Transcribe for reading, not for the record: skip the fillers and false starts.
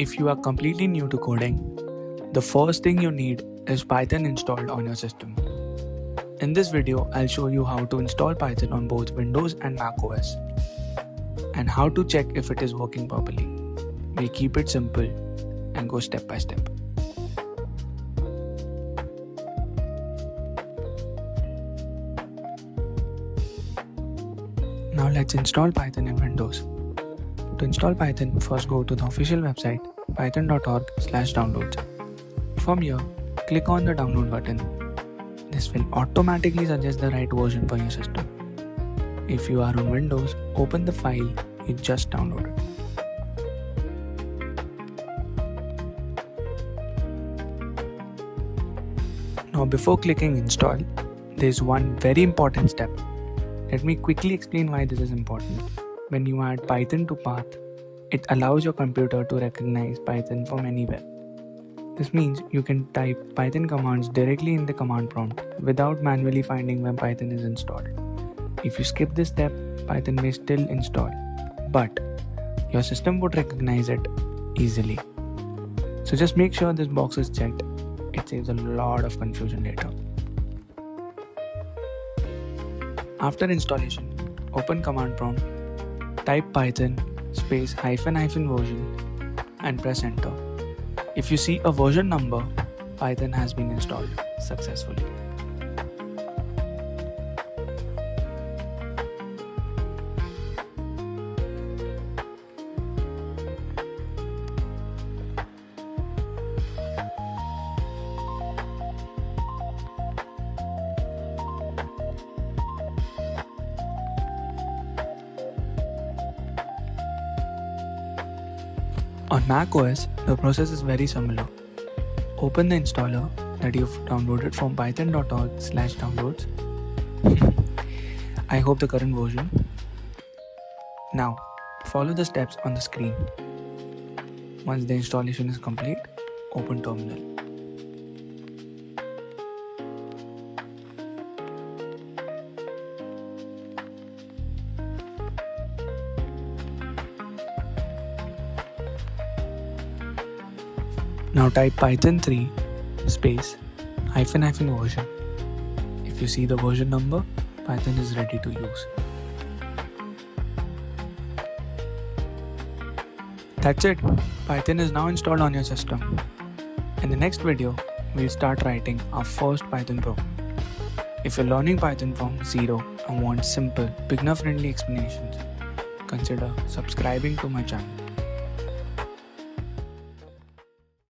If you are completely new to coding, the first thing you need is Python installed on your system. In this video, I'll show you how to install Python on both Windows and macOS, and how to check if it is working properly. We'll keep it simple and go step by step. Now let's install Python in Windows. To install Python, first go to the official website python.org/downloads. From here, click on the download button. This will automatically suggest the right version for your system. If you are on Windows, open the file you just downloaded. Now before clicking install, there is one very important step. Let me quickly explain why this is important. When you add Python to path, it allows your computer to recognize Python from anywhere. This means you can type Python commands directly in the command prompt without manually finding when Python is installed. If you skip this step, Python may still install, but your system would recognize it easily. So just make sure this box is checked. It saves a lot of confusion later. After installation, open command prompt, type Python space --version and press enter. If you see a version number, Python has been installed successfully. On macOS, the process is very similar. Open the installer that you've downloaded from python.org/downloads. I hope the current version. Now, follow the steps on the screen. Once the installation is complete, open terminal. Now type Python 3 space --version. If you see the version number, Python is ready to use. That's it. Python is now installed on your system. In the next video, we'll start writing our first Python program. If you're learning Python from zero and want simple, beginner-friendly explanations, consider subscribing to my channel.